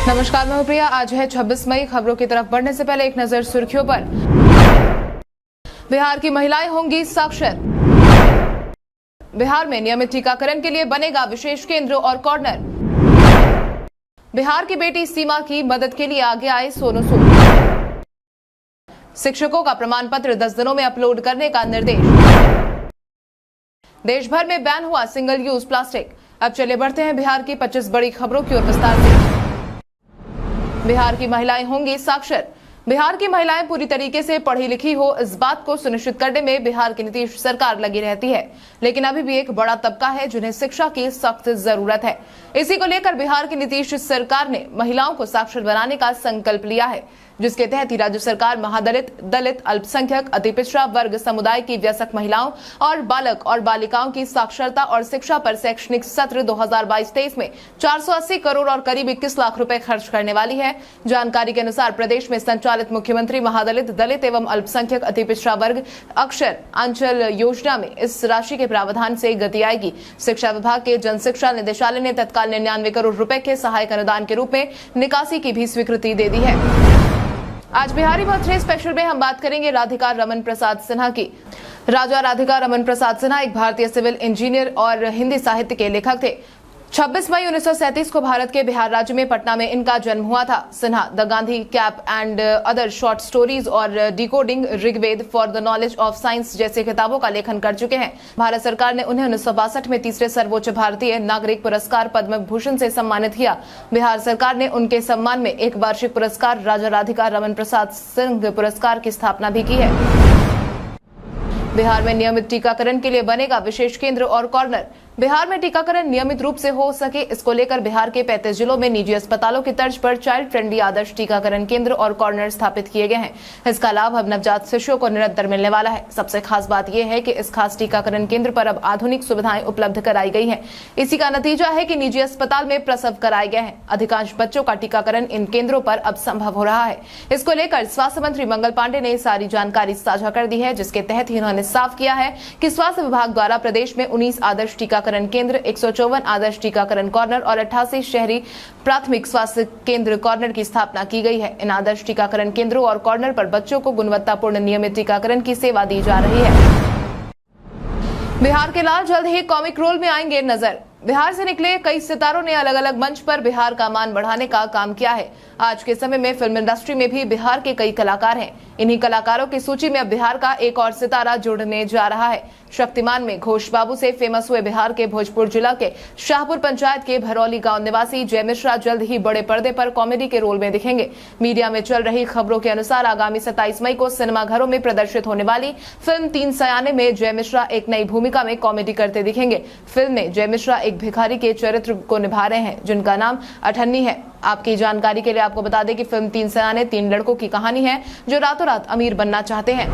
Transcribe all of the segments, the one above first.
नमस्कार, मैं प्रिया। आज है 26 मई। खबरों की तरफ बढ़ने से पहले एक नजर सुर्खियों पर। बिहार की महिलाएं होंगी साक्षर। बिहार में नियमित टीकाकरण के लिए बनेगा विशेष केंद्र और कॉर्नर। बिहार की बेटी सीमा की मदद के लिए आगे आए सोनू सूद। शिक्षकों का प्रमाण पत्र 10 दिनों में अपलोड करने का निर्देश। देश भर में बैन हुआ सिंगल यूज प्लास्टिक। अब चले बढ़ते हैं बिहार की 25 बड़ी खबरों की ओर विस्तार से। बिहार की महिलाएं होंगी साक्षर। बिहार की महिलाएं पूरी तरीके से पढ़ी लिखी हो, इस बात को सुनिश्चित करने में बिहार की नीतीश सरकार लगी रहती है, लेकिन अभी भी एक बड़ा तबका है जिन्हें शिक्षा की सख्त जरूरत है। इसी को लेकर बिहार की नीतीश सरकार ने महिलाओं को साक्षर बनाने का संकल्प लिया है, जिसके तहत ही राज्य सरकार महादलित, दलित, अल्पसंख्यक, अति पिछड़ा वर्ग समुदाय की वयस्क महिलाओं और बालक और बालिकाओं की साक्षरता और शिक्षा पर शैक्षणिक सत्र 2022-23 में 480 करोड़ और करीब 21 लाख रुपए खर्च करने वाली है। जानकारी के अनुसार प्रदेश में संचालित मुख्यमंत्री महादलित, दलित एवं अल्पसंख्यक अति पिछड़ा वर्ग अक्षर अंचल योजना में इस राशि के प्रावधान से गति आएगी। शिक्षा विभाग के जन शिक्षा निदेशालय ने तत्काल 99 करोड़ रुपए के सहायक अनुदान के रूप में निकासी की भी स्वीकृति दे दी है। आज बिहारी बर्थडे स्पेशल में हम बात करेंगे राधिका रमन प्रसाद सिन्हा की। राजा राधिका रमन प्रसाद सिन्हा एक भारतीय सिविल इंजीनियर और हिंदी साहित्य के लेखक थे। 26 मई 1937 को भारत के बिहार राज्य में पटना में इनका जन्म हुआ था। Sinha the Gandhi cap and other short stories और decoding Rigveda for the knowledge of science जैसे किताबों का लेखन कर चुके हैं। भारत सरकार ने उन्हें 1962 में तीसरे सर्वोच्च भारतीय नागरिक पुरस्कार पद्म भूषण से सम्मानित किया। बिहार सरकार ने उनके सम्मान में एक वार्षिक पुरस्कार राजा राधिका रमन प्रसाद सिंह पुरस्कार की स्थापना भी की है। बिहार में नियमित टीकाकरण के लिए बनेगा विशेष केंद्र और कॉर्नर। बिहार में टीकाकरण नियमित रूप से हो सके, इसको लेकर बिहार के 35 जिलों में निजी अस्पतालों की तर्ज पर चाइल्ड फ्रेंडली आदर्श टीकाकरण केंद्र और कॉर्नर स्थापित किए गए हैं। इसका लाभ अब नवजात शिशुओं को निरंतर मिलने वाला है। सबसे खास बात यह है कि इस खास टीकाकरण केंद्र पर अब आधुनिक सुविधाएं उपलब्ध कराई गई है। इसी का नतीजा है कि निजी अस्पताल में प्रसव कराए गए हैं। अधिकांश बच्चों का टीकाकरण इन केंद्रों पर अब संभव हो रहा है। इसको लेकर स्वास्थ्य मंत्री मंगल पांडे ने सारी जानकारी साझा कर दी है, जिसके तहत ही उन्होंने साफ किया है कि स्वास्थ्य विभाग द्वारा प्रदेश में 19 आदर्श टीकाकरण केंद्र, 154 आदर्श टीकाकरण कॉर्नर और 88 शहरी प्राथमिक स्वास्थ्य केंद्र कॉर्नर की स्थापना की गई है। इन आदर्श टीकाकरण केंद्रों और कॉर्नर पर बच्चों को गुणवत्तापूर्ण नियमित टीकाकरण की सेवा दी जा रही है। बिहार के लाल जल्द ही कॉमिक रोल में आएंगे नजर। बिहार से निकले कई सितारों ने अलग अलग मंच पर बिहार का मान बढ़ाने का काम किया है। आज के समय में फिल्म इंडस्ट्री में भी बिहार के कई कलाकार हैं। इन्हीं कलाकारों की सूची में अब बिहार का एक और सितारा जुड़ने जा रहा है। शक्तिमान में घोष बाबू से फेमस हुए बिहार के भोजपुर जिला के शाहपुर पंचायत के भरौली गांव निवासी जय मिश्रा जल्द ही बड़े पर्दे पर कॉमेडी के रोल में दिखेंगे। मीडिया में चल रही खबरों के अनुसार आगामी 27 मई को सिनेमाघरों में प्रदर्शित होने वाली फिल्म 3 सयाने में जय मिश्रा एक नई भूमिका में कॉमेडी करते दिखेंगे। फिल्म में जय मिश्रा एक भिखारी के चरित्र को निभा रहे हैं, जिनका नाम अठन्नी है। आपकी जानकारी के लिए आपको बता दें कि फिल्म 3 सयाने 3 लड़कों की कहानी है जो रातों रात अमीर बनना चाहते हैं।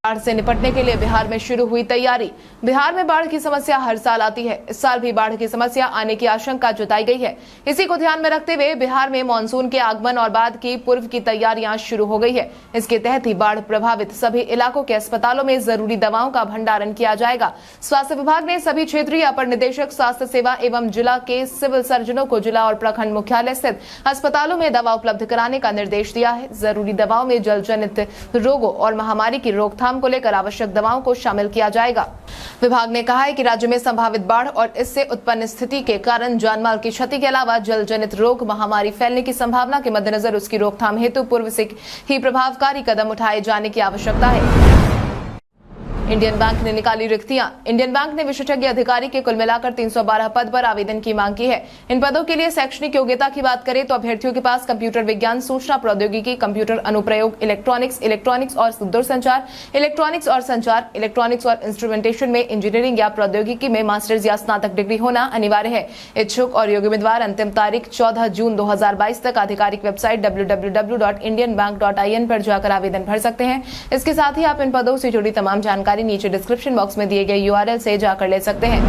बाढ़ से निपटने के लिए बिहार में शुरू हुई तैयारी। बिहार में बाढ़ की समस्या हर साल आती है। इस साल भी बाढ़ की समस्या आने की आशंका जताई गई है। इसी को ध्यान में रखते हुए बिहार में मानसून के आगमन और बाद की पूर्व की तैयारियां शुरू हो गई है। इसके तहत ही बाढ़ प्रभावित सभी इलाकों के अस्पतालों में जरूरी दवाओं का भंडारण किया जाएगा। स्वास्थ्य विभाग ने सभी क्षेत्रीय अपर निदेशक स्वास्थ्य सेवा एवं जिला के सिविल सर्जनों को जिला और प्रखंड मुख्यालय स्थित अस्पतालों में दवा उपलब्ध कराने का निर्देश दिया है। जरूरी दवाओं में जल जनित रोगों और महामारी की रोकथाम को लेकर आवश्यक दवाओं को शामिल किया जाएगा। विभाग ने कहा है कि राज्य में संभावित बाढ़ और इससे उत्पन्न स्थिति के कारण जानमाल की क्षति के अलावा जल जनित रोग महामारी फैलने की संभावना के मद्देनजर उसकी रोकथाम हेतु पूर्व से ही प्रभावकारी कदम उठाए जाने की आवश्यकता है। इंडियन बैंक ने निकाली रिक्तियां। इंडियन बैंक ने विशेषज्ञ अधिकारी के कुल मिलाकर 312 पद पर आवेदन की मांग की है। इन पदों के लिए शैक्षणिक योग्यता की बात करें तो अभ्यर्थियों के पास कंप्यूटर विज्ञान, सूचना प्रौद्योगिकी, कंप्यूटर अनुप्रयोग, इलेक्ट्रॉनिक्स और दूरसंचार, इलेक्ट्रॉनिक्स और संचार, इलेक्ट्रॉनिक्स और इंस्ट्रूमेंटेशन में इंजीनियरिंग या प्रौद्योगिकी में मास्टर्स या स्नातक डिग्री होना अनिवार्य है। इच्छुक और योग्य उम्मीदवार अंतिम तारीख 14 जून 2022 तक आधिकारिक वेबसाइट www.indianbank.in पर जाकर आवेदन भर सकते हैं। इसके साथ ही आप इन पदों से जुड़ी तमाम जानकारी नीचे डिस्क्रिप्शन बॉक्स में दिए गए URL से जाकर ले सकते हैं।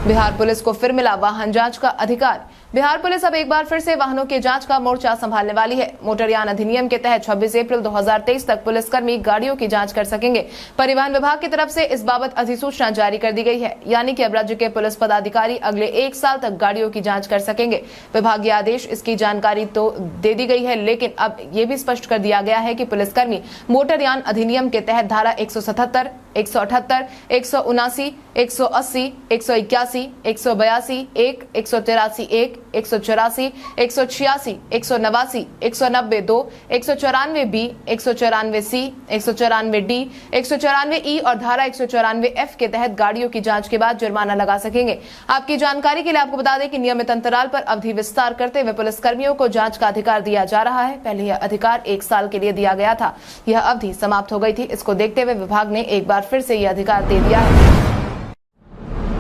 बिहार पुलिस को फिर मिला वाहन जांच का अधिकार। बिहार पुलिस अब एक बार फिर से वाहनों की जांच का मोर्चा संभालने वाली है। मोटरयान अधिनियम के तहत 26 अप्रैल 2023 तक पुलिसकर्मी गाड़ियों की जांच कर सकेंगे। परिवहन विभाग की तरफ से इस बाबत अधिसूचना जारी कर दी गई है, यानी कि अब राज्य के पुलिस पदाधिकारी अगले 1 साल तक गाड़ियों की जांच कर सकेंगे। विभागीय आदेश इसकी जानकारी तो दे दी गई है, लेकिन अब ये भी स्पष्ट कर दिया गया है कि पुलिसकर्मी मोटरयान अधिनियम के तहत धारा 177, 178, 179, 180, 181, 182, 1, 183, 1, 184, 186, 189, 192, 194 बी, 194 सी, 194 डी, 194 ई और धारा 194 एफ के तहत गाड़ियों की जांच के बाद जुर्माना लगा सकेंगे। आपकी जानकारी के लिए आपको बता दें कि नियमित अंतराल पर अवधि विस्तार करते हुए पुलिसकर्मियों को जांच का अधिकार दिया जा रहा है। पहले यह अधिकार 1 साल के लिए दिया गया था, यह अवधि समाप्त हो गई थी। इसको देखते हुए विभाग ने एक बार फिर से यह अधिकार दे दिया है।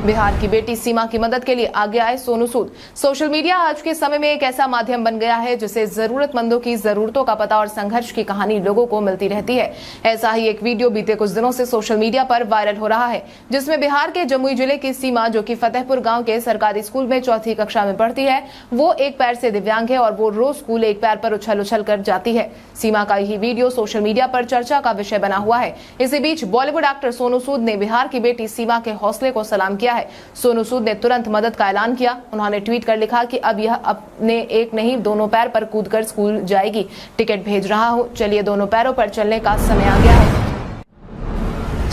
बिहार की बेटी सीमा की मदद के लिए आगे आए सोनू सूद। सोशल मीडिया आज के समय में एक ऐसा माध्यम बन गया है जिससे जरूरतमंदों की जरूरतों का पता और संघर्ष की कहानी लोगों को मिलती रहती है। ऐसा ही एक वीडियो बीते कुछ दिनों से सोशल मीडिया पर वायरल हो रहा है, जिसमें बिहार के जमुई जिले की सीमा, जो कि फतेहपुर गांव के सरकारी स्कूल में 4वीं कक्षा में पढ़ती है, वो एक पैर से दिव्यांग है और वो रोज स्कूल एक पैर पर उछल उछल कर जाती है। सीमा का यही वीडियो सोशल मीडिया पर चर्चा का विषय बना हुआ है। इसी बीच बॉलीवुड एक्टर सोनू सूद ने बिहार की बेटी सीमा के हौसले को सलाम किया है। सोनू सूद ने तुरंत मदद का ऐलान किया। उन्होंने ट्वीट कर लिखा कि अब यह अपने एक नहीं दोनों पैर पर कूदकर स्कूल जाएगी। टिकट भेज रहा हूं, चलिए दोनों पैरों पर चलने का समय आ गया है।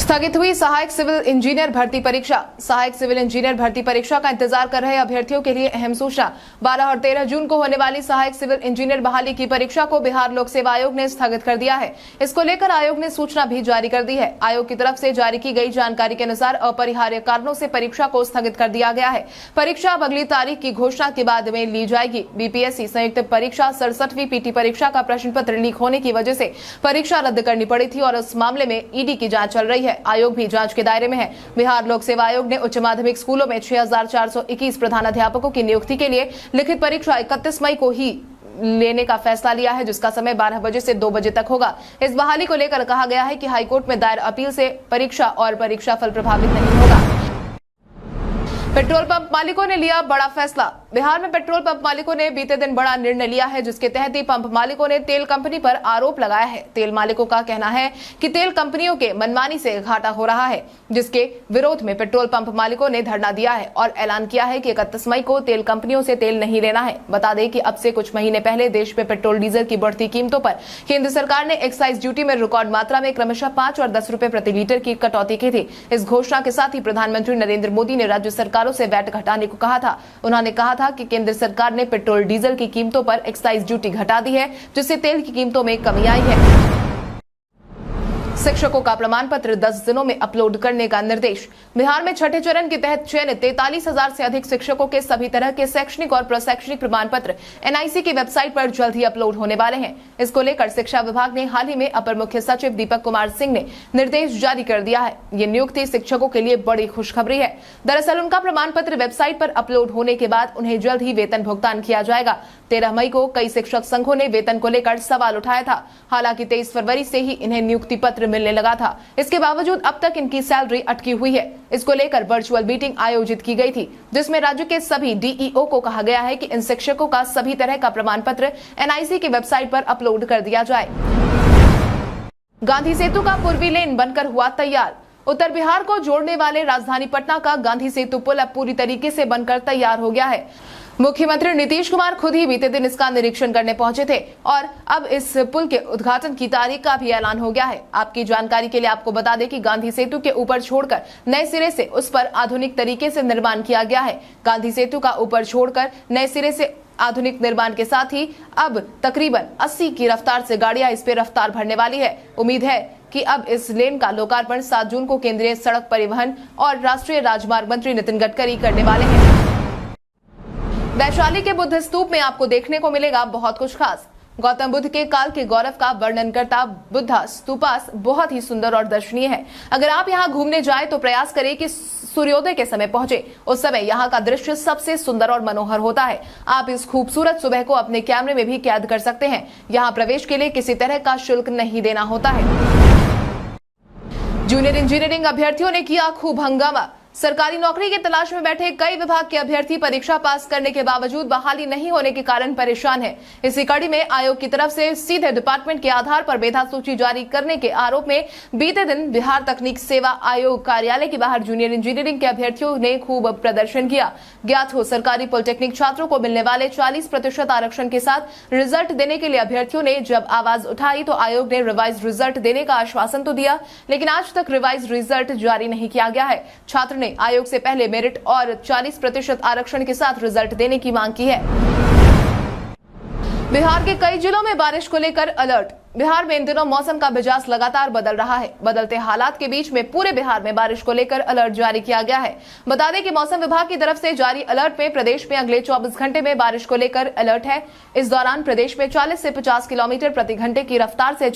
स्थगित हुई सहायक सिविल इंजीनियर भर्ती परीक्षा। सहायक सिविल इंजीनियर भर्ती परीक्षा का इंतजार कर रहे अभ्यर्थियों के लिए अहम सूचना। 12 और 13 जून को होने वाली सहायक सिविल इंजीनियर बहाली की परीक्षा को बिहार लोक सेवा आयोग ने स्थगित कर दिया है। इसको लेकर आयोग ने सूचना भी जारी कर दी है। आयोग की तरफ से जारी की गई जानकारी के अनुसार अपरिहार्य कारणों से परीक्षा को स्थगित कर दिया गया है। परीक्षा अब अगली तारीख की घोषणा के बाद में ली जाएगी। बीपीएससी संयुक्त परीक्षा 67वीं पीटी परीक्षा का प्रश्न पत्र लीक होने की वजह से परीक्षा रद्द करनी पड़ी थी और इस मामले में ईडी की जांच चल रही है। आयोग भी जांच के दायरे में है। बिहार लोक सेवा आयोग ने उच्च माध्यमिक स्कूलों में 6421 प्रधानाध्यापकों की नियुक्ति के लिए लिखित परीक्षा 31 मई को ही लेने का फैसला लिया है, जिसका समय 12 बजे से 2 बजे तक होगा। इस बहाली को लेकर कहा गया है कि हाईकोर्ट में दायर अपील से परीक्षा और परीक्षाफल प्रभावित नहीं होगा। पेट्रोल पंप मालिकों ने लिया बड़ा फैसला। बिहार में पेट्रोल पंप मालिकों ने बीते दिन बड़ा निर्णय लिया है, जिसके तहत ही पंप मालिकों ने तेल कंपनी पर आरोप लगाया है। तेल मालिकों का कहना है कि तेल कंपनियों के मनमानी से घाटा हो रहा है, जिसके विरोध में पेट्रोल पंप मालिकों ने धरना दिया है और ऐलान किया है कि 31 मई को तेल कंपनियों से तेल नहीं लेना है। बता दें कि अब से कुछ महीने पहले देश में पेट्रोल डीजल की बढ़ती कीमतों पर केंद्र सरकार ने एक्साइज ड्यूटी में रिकॉर्ड मात्रा में क्रमशः 5 और 10 रुपए प्रति लीटर की कटौती की थी। इस घोषणा के साथ ही प्रधानमंत्री नरेंद्र मोदी ने राज्य सरकारों से वैट घटाने को कहा था। उन्होंने कहा था कि केंद्र सरकार ने पेट्रोल डीजल की कीमतों पर एक्साइज ड्यूटी घटा दी है, जिससे तेल की कीमतों में कमी आई है। शिक्षकों का प्रमाण पत्र 10 दिनों में अपलोड करने का निर्देश। बिहार में छठे चरण के तहत चयनित 43,000 से अधिक शिक्षकों के सभी तरह के शैक्षणिक और प्रशैक्षणिक प्रमाण पत्र एनआईसी की वेबसाइट पर जल्द ही अपलोड होने वाले हैं। इसको लेकर शिक्षा विभाग ने हाल ही में अपर मुख्य सचिव दीपक कुमार सिंह ने निर्देश जारी कर दिया है। ये नियुक्ति शिक्षकों के लिए बड़ी खुशखबरी है। दरअसल उनका प्रमाण पत्र वेबसाइट पर अपलोड होने के बाद उन्हें जल्द ही वेतन भुगतान किया जाएगा। 13 मई को कई शिक्षक संघों ने वेतन को लेकर सवाल उठाया था। हालांकि 23 फरवरी से ही इन्हें नियुक्ति पत्र मिलने लगा था। इसके बावजूद अब तक इनकी सैलरी अटकी हुई है। इसको लेकर वर्चुअल मीटिंग आयोजित की गई थी, जिसमें राज्य के सभी डीईओ को कहा गया है कि इन शिक्षकों का सभी तरह का प्रमाण पत्र एनआईसी की वेबसाइट पर अपलोड कर दिया जाए। गांधी सेतु का पूर्वी लेन बनकर हुआ तैयार। उत्तर बिहार को जोड़ने वाले राजधानी पटना का गांधी सेतु पुल अब पूरी तरीके से बनकर तैयार हो गया है। मुख्यमंत्री नीतीश कुमार खुद ही बीते दिन इसका निरीक्षण करने पहुंचे थे और अब इस पुल के उद्घाटन की तारीख का भी ऐलान हो गया है। आपकी जानकारी के लिए आपको बता दें कि गांधी सेतु के ऊपर छोड़कर नए सिरे से उस पर आधुनिक तरीके से निर्माण किया गया है। गांधी सेतु का ऊपर छोड़कर नए सिरे से आधुनिक निर्माण के साथ ही अब तकरीबन 80 की रफ्तार से गाड़ियां इस पे रफ्तार भरने वाली है। उम्मीद है कि अब इस लेन का लोकार्पण 7 जून को केंद्रीय सड़क परिवहन और राष्ट्रीय राजमार्ग मंत्री नितिन गडकरी करने वाले हैं। वैशाली के बुद्ध स्तूप में आपको देखने को मिलेगा बहुत कुछ खास। गौतम बुद्ध के काल के गौरव का वर्णन करता बुद्धा स्तूपास बहुत ही सुंदर और दर्शनीय है। अगर आप यहाँ घूमने जाए तो प्रयास करें कि सूर्योदय के समय पहुंचे। उस समय यहाँ का दृश्य सबसे सुंदर और मनोहर होता है। आप इस खूबसूरत सुबह को अपने कैमरे में भी कैद कर सकते हैं। यहाँ प्रवेश के लिए किसी तरह का शुल्क नहीं देना होता है। जूनियर इंजीनियरिंग अभ्यर्थियों ने किया खूब हंगामा। सरकारी नौकरी की तलाश में बैठे कई विभाग के अभ्यर्थी परीक्षा पास करने के बावजूद बहाली नहीं होने के कारण परेशान हैं। इसी कड़ी में आयोग की तरफ से सीधे डिपार्टमेंट के आधार पर मेधा सूची जारी करने के आरोप में बीते दिन बिहार तकनीक सेवा आयोग कार्यालय के बाहर जूनियर इंजीनियरिंग के अभ्यर्थियों ने खूब प्रदर्शन किया। ज्ञात हो सरकारी पॉलिटेक्निक छात्रों को मिलने वाले 40% आरक्षण के साथ रिजल्ट देने के लिए अभ्यर्थियों ने जब आवाज उठाई तो आयोग ने रिवाइज रिजल्ट देने का आश्वासन तो दिया, लेकिन आज तक रिवाइज रिजल्ट जारी नहीं किया गया है। छात्र ने आयोग से पहले मेरिट और 40% आरक्षण के साथ रिजल्ट देने की मांग की है। बिहार के कई जिलों में बारिश को लेकर अलर्ट। बिहार में इन दिनों मौसम का मिजाज लगातार बदल रहा है। बदलते हालात के बीच में पूरे बिहार में बारिश को लेकर अलर्ट जारी किया गया है। बता दें कि मौसम विभाग की तरफ से जारी अलर्ट में प्रदेश में अगले 24 घंटे में बारिश को लेकर अलर्ट है। इस दौरान प्रदेश में 40 से 50 किलोमीटर प्रति घंटे की रफ्तार से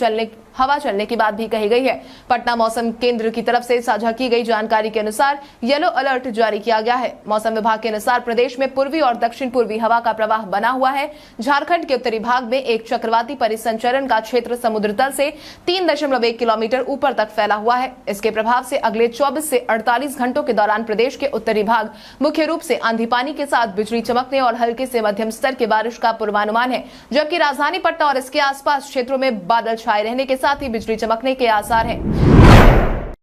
हवा चलने की बात भी कही गई है। पटना मौसम केंद्र की तरफ से साझा की गई जानकारी के अनुसार येलो अलर्ट जारी किया गया है। मौसम विभाग के अनुसार प्रदेश में पूर्वी और दक्षिण पूर्वी हवा का प्रवाह बना हुआ है। झारखंड के उत्तरी भाग में एक चक्रवाती परिसंचरण का क्षेत्र समुद्र तल से 3.1 किलोमीटर ऊपर तक फैला हुआ है। इसके प्रभाव से अगले 24 से 48 घंटों के दौरान प्रदेश के उत्तरी भाग मुख्य रूप से आंधी पानी के साथ बिजली चमकने और हल्के से मध्यम स्तर की बारिश का पूर्वानुमान है, जबकि राजधानी पटना और इसके आसपास क्षेत्रों में बादल छाए रहने के साथ ही बिजली चमकने के आसार हैं।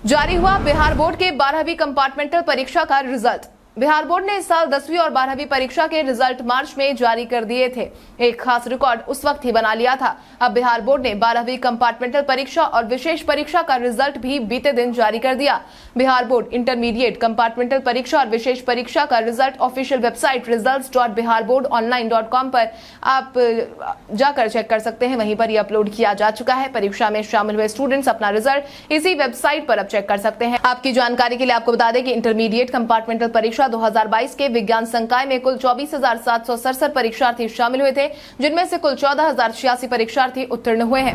जारी हुआ बिहार बोर्ड के 12वीं कंपार्टमेंटल परीक्षा का रिजल्ट। बिहार बोर्ड ने इस साल 10वीं और 12वीं परीक्षा के रिजल्ट मार्च में जारी कर दिए थे। एक खास रिकॉर्ड उस वक्त ही बना लिया था। अब बिहार बोर्ड ने 12वीं कंपार्टमेंटल परीक्षा और विशेष परीक्षा का रिजल्ट भी बीते दिन जारी कर दिया। बिहार बोर्ड इंटरमीडिएट कंपार्टमेंटल परीक्षा और विशेष परीक्षा का रिजल्ट ऑफिशियल वेबसाइट results.biharboardonline.com पर आप जाकर चेक कर सकते हैं। वहीं पर ये अपलोड किया जा चुका है। परीक्षा में शामिल हुए स्टूडेंट्स अपना रिजल्ट इसी वेबसाइट पर अब चेक कर सकते हैं। आपकी जानकारी के लिए आपको बता दें कि इंटरमीडिएट कंपार्टमेंटल परीक्षा 2022 के विज्ञान संकाय में कुल 24,767 परीक्षार्थी शामिल हुए थे, जिनमें से कुल 14,086 परीक्षार्थी उत्तीर्ण हुए हैं।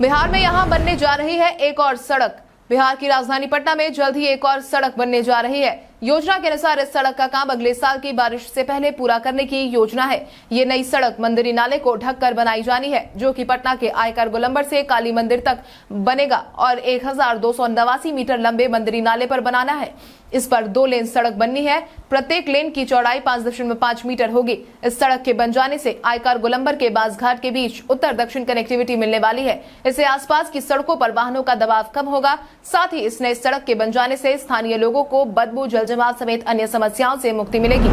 बिहार में यहां बनने जा रही है एक और सड़क। बिहार की राजधानी पटना में जल्द ही एक और सड़क बनने जा रही है। योजना के अनुसार इस सड़क का काम अगले साल की बारिश से पहले पूरा करने की योजना है। ये नई सड़क मंदिरी नाले को ढककर बनाई जानी है, जो कि पटना के आयकर गोलंबर से काली मंदिर तक बनेगा और 1289 मीटर लंबे मंदिरी नाले पर बनाना है। इस पर 2 लेन सड़क बननी है। प्रत्येक लेन की चौड़ाई 5.5 मीटर होगी। इस सड़क के बन जाने से आयकर गोलंबर के बासघाट के बीच उत्तर दक्षिण कनेक्टिविटी मिलने वाली है। इससे आसपास की सड़कों पर वाहनों का दबाव कम होगा। साथ ही इस नए सड़क के बन जाने से स्थानीय लोगों को बदबू, जलजमाव समेत अन्य समस्याओं से मुक्ति मिलेगी।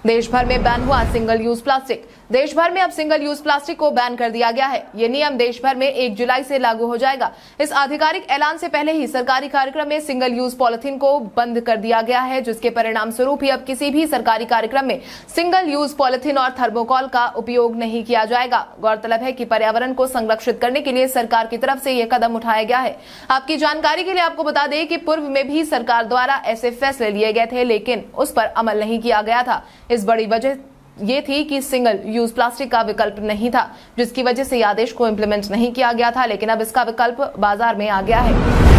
देश भर में बैन हुआ सिंगल यूज प्लास्टिक। देश भर में अब सिंगल यूज प्लास्टिक को बैन कर दिया गया है। ये नियम देश भर में 1 जुलाई से लागू हो जाएगा। इस आधिकारिक ऐलान से पहले ही सरकारी कार्यक्रम में सिंगल यूज पॉलिथीन को बंद कर दिया गया है, जिसके परिणाम स्वरूप ही अब किसी भी सरकारी कार्यक्रम में सिंगल यूज पॉलिथीन और थर्मोकॉल का उपयोग नहीं किया जाएगा। गौरतलब है कि पर्यावरण को संरक्षित करने के लिए सरकार की तरफ से यह कदम उठाया गया है। आपकी जानकारी के लिए आपको बता दें कि पूर्व में भी सरकार द्वारा ऐसे फैसले लिए गए थे, लेकिन उस पर अमल नहीं किया गया था। इस बड़ी वजह ये थी कि सिंगल यूज प्लास्टिक का विकल्प नहीं था, जिसकी वजह से आदेश को इम्प्लीमेंट नहीं किया गया था, लेकिन अब इसका विकल्प बाजार में आ गया है।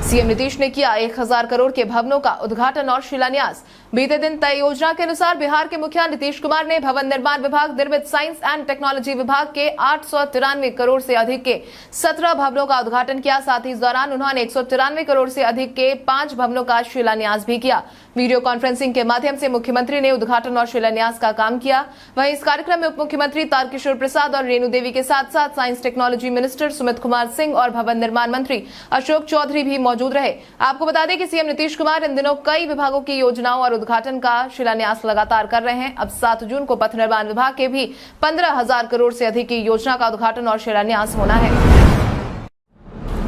सीएम नीतीश ने किया 1000 करोड़ के भवनों का उद्घाटन और शिलान्यास। बीते दिन तय योजना के अनुसार बिहार के मुखिया नीतीश कुमार ने भवन निर्माण विभाग निर्मित साइंस एंड टेक्नोलॉजी विभाग के 893 करोड़ से अधिक के 17 भवनों का उद्घाटन किया। साथ ही इस दौरान उन्होंने 193 करोड़ से अधिक के 5 भवनों का शिलान्यास भी किया। वीडियो कॉन्फ्रेंसिंग के माध्यम से मुख्यमंत्री ने उद्घाटन और शिलान्यास का काम किया। वहीं इस कार्यक्रम में उप मुख्यमंत्री तारकिशोर प्रसाद और रेणु देवी के साथ साथ science technology minister Sumit Kumar Singh और भवन निर्माण मंत्री अशोक चौधरी भी मौजूद रहे। आपको बता दें कि सीएम नीतीश कुमार इन दिनों कई विभागों की योजनाओं और उद्घाटन का शिलान्यास लगातार कर रहे हैं। अब 7 जून को पथ निर्माण विभाग के भी 15,000 करोड़ से अधिक की योजना का उद्घाटन और शिलान्यास होना है।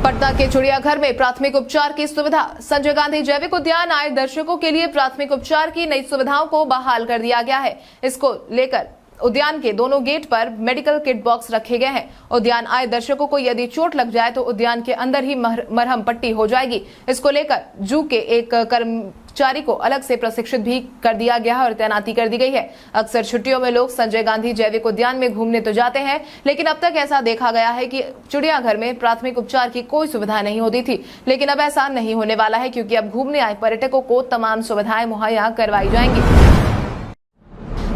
पटना के चिड़ियाघर में प्राथमिक उपचार की सुविधा। संजय गांधी जैविक उद्यान आए दर्शकों के लिए प्राथमिक उपचार की नई सुविधाओं को बहाल कर दिया गया है। इसको लेकर उद्यान के दोनों गेट पर मेडिकल किट बॉक्स रखे गए हैं। उद्यान आए दर्शकों को यदि चोट लग जाए तो उद्यान के अंदर ही मरहम पट्टी हो जाएगी। इसको लेकर जू के एक कर्मचारी को अलग से प्रशिक्षित भी कर दिया गया है और तैनाती कर दी गई है। अक्सर छुट्टियों में लोग संजय गांधी जैविक उद्यान में घूमने तो जाते हैं, लेकिन अब तक ऐसा देखा गया है कि चिड़ियाघर में प्राथमिक उपचार की कोई सुविधा नहीं होती थी, लेकिन अब ऐसा नहीं होने वाला है, क्योंकि अब घूमने आए पर्यटकों को तमाम सुविधाएं मुहैया करवाई जाएंगी।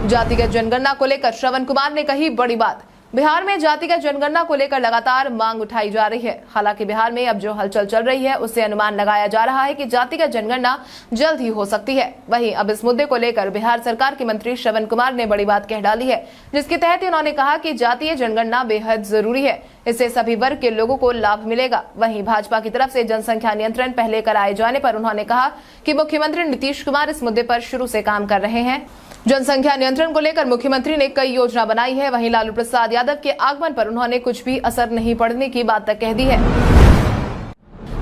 जातिगत जनगणना को लेकर श्रवण कुमार ने कही बड़ी बात। बिहार में जातिगत जनगणना को लेकर लगातार मांग उठाई जा रही है। हालांकि बिहार में अब जो हलचल चल रही है उससे अनुमान लगाया जा रहा है कि जातिगत जनगणना जल्द ही हो सकती है। वहीं अब इस मुद्दे को लेकर बिहार सरकार के मंत्री श्रवण कुमार ने बड़ी बात कह डाली है, जिसके तहत उन्होंने कहा कि जातीय जनगणना बेहद जरूरी है, इससे सभी वर्ग के लोगों को लाभ मिलेगा। वहीं भाजपा की तरफ से जनसंख्या नियंत्रण पहले कराए जाने पर उन्होंने कहा कि मुख्यमंत्री नीतीश कुमार इस मुद्दे पर शुरू से काम कर रहे हैं। जनसंख्या नियंत्रण को लेकर मुख्यमंत्री ने कई योजना बनाई है। वहीं लालू प्रसाद यादव के आगमन पर उन्होंने कुछ भी असर नहीं पड़ने की बात तक कह दी है।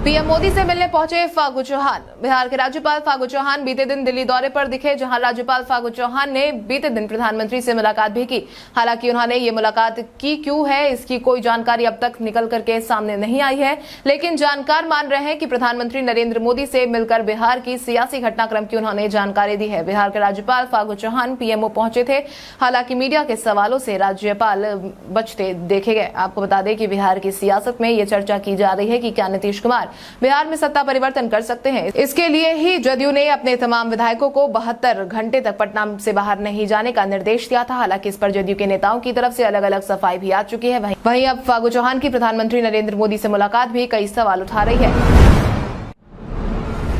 पीएम मोदी से मिलने पहुंचे फागू चौहान। बिहार के राज्यपाल फागू चौहान बीते दिन दिल्ली दौरे पर दिखे, जहां राज्यपाल फागू चौहान ने बीते दिन प्रधानमंत्री से मुलाकात भी की। हालांकि उन्होंने ये मुलाकात की क्यों है, इसकी कोई जानकारी अब तक निकल करके सामने नहीं आई है, लेकिन जानकार मान रहे हैं कि प्रधानमंत्री नरेंद्र मोदी से मिलकर बिहार की सियासी घटनाक्रम की उन्होंने जानकारी दी है। बिहार के राज्यपाल फागू चौहान पीएमओ पहुंचे थे। हालांकि मीडिया के सवालों से राज्यपाल बचते देखे गए। आपको बता दें कि बिहार की सियासत में ये चर्चा की जा रही है कि क्या नीतीश कुमार बिहार में सत्ता परिवर्तन कर सकते हैं। इसके लिए ही जदयू ने अपने तमाम विधायकों को 72 घंटे तक पटना से बाहर नहीं जाने का निर्देश दिया था। हालांकि इस पर जदयू के नेताओं की तरफ से अलग अलग सफाई भी आ चुकी है। वहीं अब फागू चौहान की प्रधानमंत्री नरेंद्र मोदी से मुलाकात भी कई सवाल उठा रही है।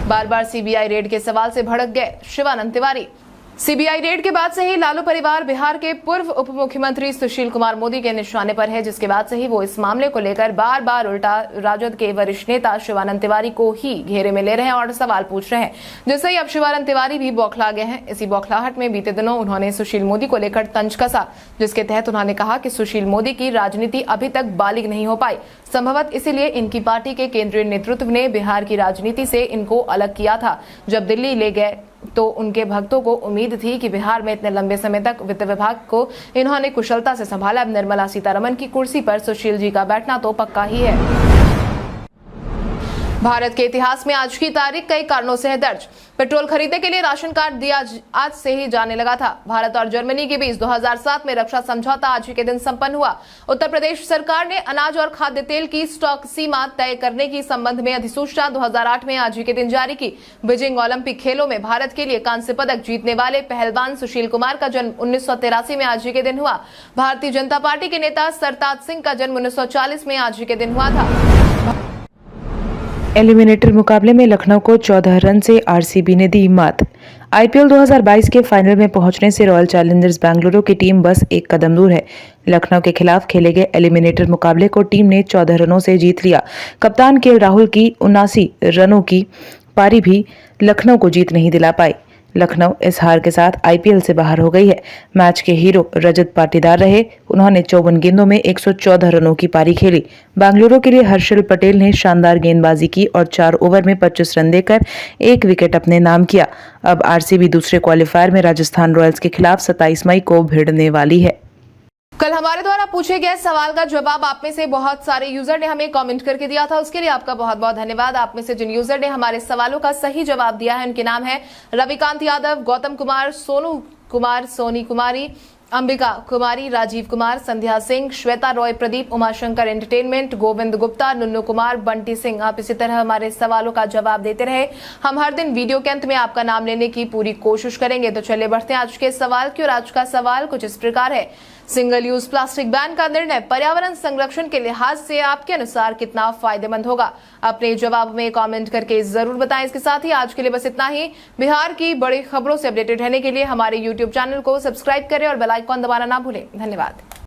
बार बार सीबीआई रेड के सवाल से भड़क गए शिवानंद तिवारी। सीबीआई रेड के बाद से ही लालू परिवार बिहार के पूर्व उप मुख्यमंत्री सुशील कुमार मोदी के निशाने पर है, जिसके बाद से ही वो इस मामले को लेकर बार बार उल्टा राजद के वरिष्ठ नेता शिवानंद तिवारी को ही घेरे में ले रहे हैं और सवाल पूछ रहे हैं, जिससे ही अब शिवानंद तिवारी भी बौखला गए हैं। इसी बौखलाहट में बीते दिनों उन्होंने सुशील मोदी को लेकर तंज कसा, जिसके तहत उन्होंने कहा कि सुशील मोदी की राजनीति अभी तक बालिग नहीं हो पाई। संभवत इसीलिए इनकी पार्टी के केंद्रीय नेतृत्व ने बिहार की राजनीति से इनको अलग किया था। जब दिल्ली ले गए तो उनके भक्तों को उम्मीद थी कि बिहार में इतने लंबे समय तक वित्त विभाग को इन्होंने कुशलता से संभाला। अब निर्मला सीतारमण की कुर्सी पर सुशील जी का बैठना तो पक्का ही है। भारत के इतिहास में आज की तारीख कई कारणों से है दर्ज। पेट्रोल खरीदने के लिए राशन कार्ड दिया आज से ही जाने लगा था। भारत और जर्मनी के बीच 2007 में रक्षा समझौता आज ही के दिन संपन्न हुआ। उत्तर प्रदेश सरकार ने अनाज और खाद्य तेल की स्टॉक सीमा तय करने की संबंध में अधिसूचना 2008 में आज ही के दिन जारी की। बीजिंग ओलंपिक खेलों में भारत के लिए कांस्य पदक जीतने वाले पहलवान सुशील कुमार का जन्म 1983 में आज ही के दिन हुआ। भारतीय जनता पार्टी के नेता सरताज सिंह का जन्म 1940 में आज ही के दिन हुआ था। एलिमिनेटर मुकाबले में लखनऊ को 14 रन से आरसीबी ने दी मात। आईपीएल 2022 के फाइनल में पहुंचने से रॉयल चैलेंजर्स बेंगलुरु की टीम बस एक कदम दूर है। लखनऊ के खिलाफ खेले गए एलिमिनेटर मुकाबले को टीम ने 14 रनों से जीत लिया। कप्तान केएल राहुल की 79 रनों की पारी भी लखनऊ को जीत नहीं दिला पाई। लखनऊ इस हार के साथ आईपीएल से बाहर हो गई है। मैच के हीरो रजत पाटीदार रहे। उन्होंने 54 गेंदों में 114 रनों की पारी खेली। बेंगलुरु के लिए हर्षल पटेल ने शानदार गेंदबाजी की और 4 ओवर में 25 रन देकर 1 विकेट अपने नाम किया। अब आरसीबी दूसरे क्वालिफायर में राजस्थान रॉयल्स के खिलाफ 27 मई को भिड़ने वाली है। कल हमारे द्वारा पूछे गए सवाल का जवाब आप में से बहुत सारे यूजर ने हमें कमेंट करके दिया था, उसके लिए आपका बहुत बहुत धन्यवाद। आप में से जिन यूजर ने हमारे सवालों का सही जवाब दिया है उनके नाम है रविकांत यादव, गौतम कुमार, सोनू कुमार, सोनी कुमारी, अंबिका कुमारी, राजीव कुमार, संध्या सिंह, श्वेता रॉय, प्रदीप, उमाशंकर एंटरटेनमेंट, गोविंद गुप्ता, नुन्नू कुमार, बंटी सिंह। आप इसी तरह हमारे सवालों का जवाब देते रहे। हम हर दिन वीडियो के अंत में आपका नाम लेने की पूरी कोशिश करेंगे। तो चलिए बढ़ते हैं आज के सवाल की ओर। आज का सवाल कुछ इस प्रकार है, सिंगल यूज प्लास्टिक बैन का निर्णय पर्यावरण संरक्षण के लिहाज से आपके अनुसार कितना फायदेमंद होगा? अपने जवाब में कमेंट करके जरूर बताएं। इसके साथ ही आज के लिए बस इतना ही। बिहार की बड़ी खबरों से अपडेटेड रहने के लिए हमारे YouTube चैनल को सब्सक्राइब करें और बेल आइकॉन दबाना ना भूलें। धन्यवाद।